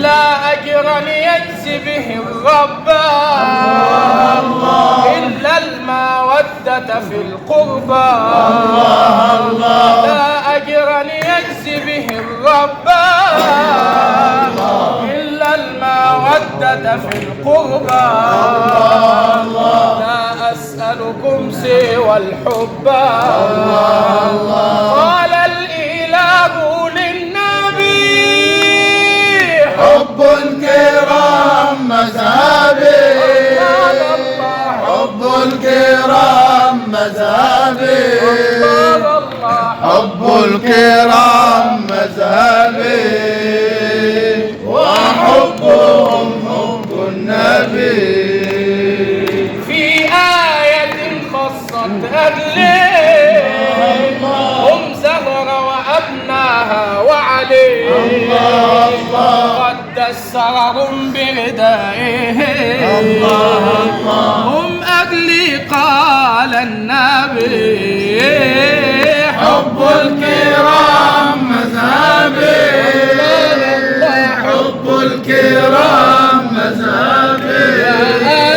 لا أجرا يجزي به الربان إلا المودة في القربان. لا أجرا يجزي به الربان إلا المودة في القربان. لا أسألكم سوى الحبان. قال الإله للنبي حب الكرام مذهبي، حب الكرام مذهبي، حب الكرام مذهبي، وحبهم حب النبي. في آية خصت أهلي هم زهرة وأبناها وعلي قد دسرهم بردائه هم أهلي قال النبي حب الكرام مذهبي، حب الكرام مذهبي، يا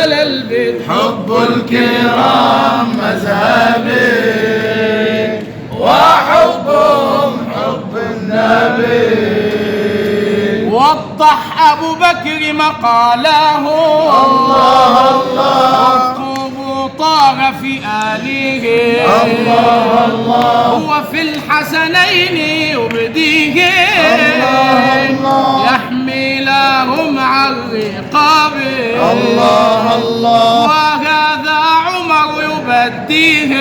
آل البيت حب الكرام مذهبي، وحبهم حب النبي. وضح أبو بكر مقاله الله الله والطوب طار في آله الله الله هو في الحسنين يبديه يحمي لهم عن رقابه الله الله وهذا عمر يبديه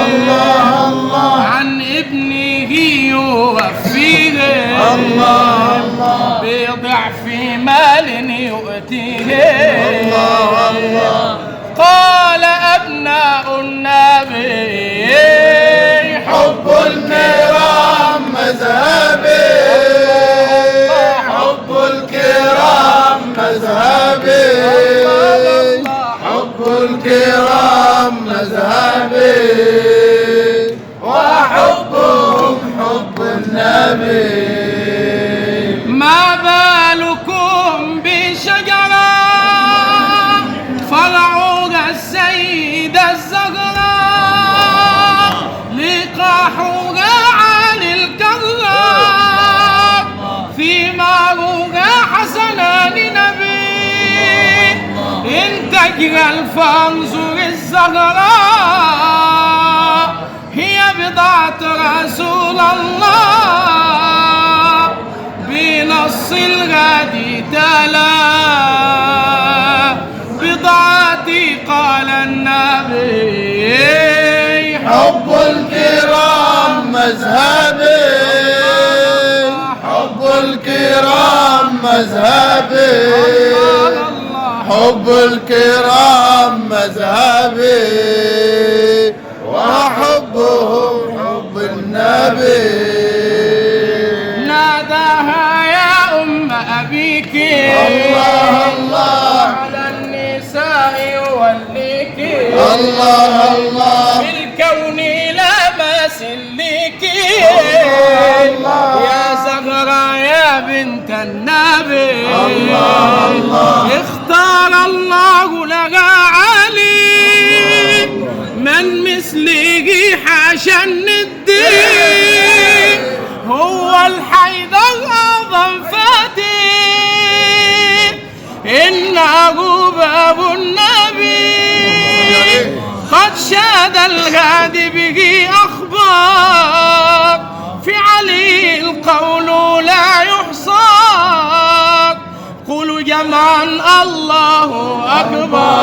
الله الله عن ابنه يوفيه الله الله بضعف مال يؤتيه الله الله. قال أبناء النبي حب الكرام مذهبي، حب الكرام مذهبي، حب الكرام مذهبي، وحبهم حب النبي. ما بالكم بشجرة فرعوها السيدة الزهراء لقاحوها عن الكرام ثمارها حسنان نبي إن تجرى فانظر الزهراء هي بضعة رسول الله بنص الغادي تلا بضعتي قال النبي حب الكرام مذهبي، حب الكرام مذهبي، حب الكرام مذهبي، وحبهم حب النبي. ناداها يا أم أبيك الله الله على النساء يوليك الله الله بالكون لا مسلك الله. يا زهرة يا بنت النبي الله الله اختار الله لها علي من مثله حاشا الندين هو الحيدر أعظم فاتن إنه باب النبي قد شاد الغادي به أخبار في علي القول لا يحصى قولوا جمعا الله أكبر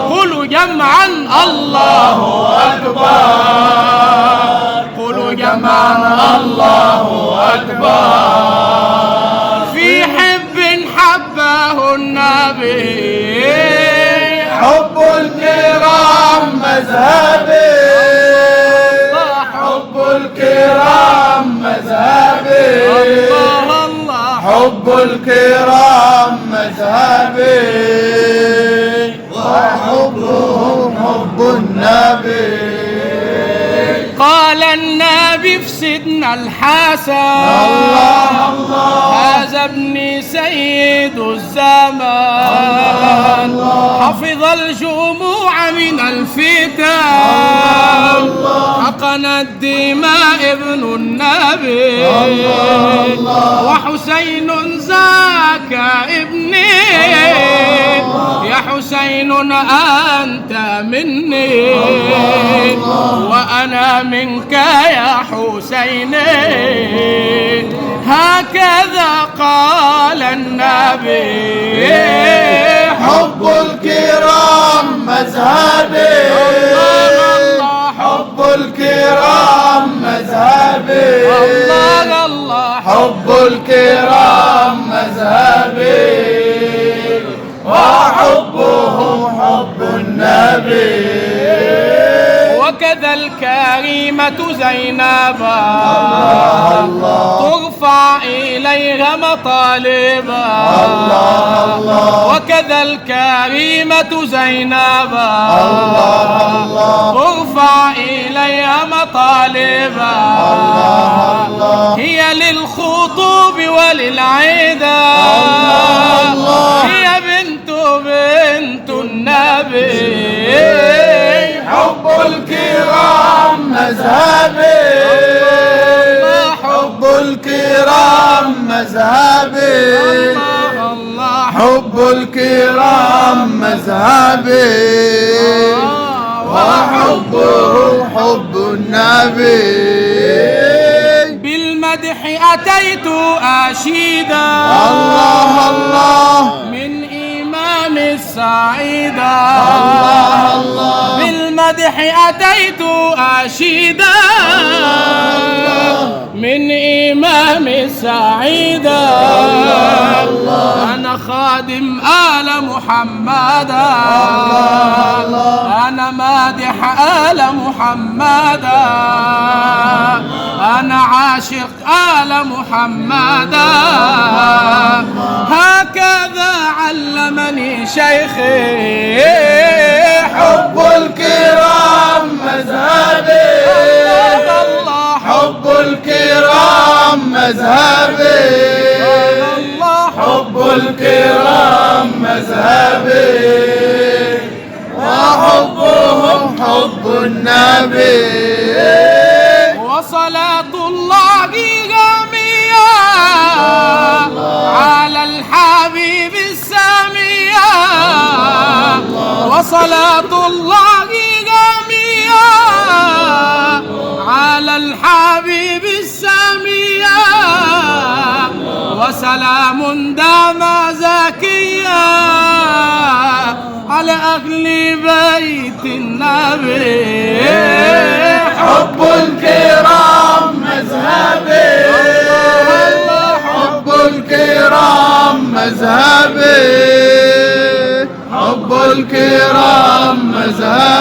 قولوا جمعا الله أكبر قولوا جمعا الله أكبر في حب حبه النبي حب الكرام مذهبي، حب الكرام مذهبي، الله الله حب الكرام مذهبي، وحبهم حب النبي. قال على النبي في سيدنا الحسن الله الله هذا ابني سيد الزمان حفظ الجموع من الفتن حقن الدماء ابن النبي وحسين ذاك ابني يا حسين أنت مني وأنا منك يا حسين هكذا قال النبي حب الكرام مذهبي حب الكرام مذهبي الله الله حب الكرام مذهبي وحبهم حب النبي وكذا الكريمة زينب ترفع إليها مطالبا وكذا الكريمة زينب ترفع إليها مطالبا هي للخطوب وللعدا هي بنت النبي حب الكرام مذهبي حب الكرام مذهبي حب الكرام مذهبي وحبه حب النبي بالمدح أتيت أشيدا الله الله من إمام السعيدة الله بالمدح أتيت أشيدا من إمام السعيدة أنا خادم آل محمدا أنا مادح آل محمدا أنا عاشق آل محمدا هكذا علمني شيخي حب الكرام مذهبي حب الكرام مذهبي حب الكرام مذهبي وحبهم حب النبي وصلاة الله جميعا على الحبيب السامية وصلاة الله جميعا على الحبيب السامية وسلام دام زكيا على أهل بيت النبي حب الكرام مذهبي حب الكرام مذهبي حب الكرام مذهبي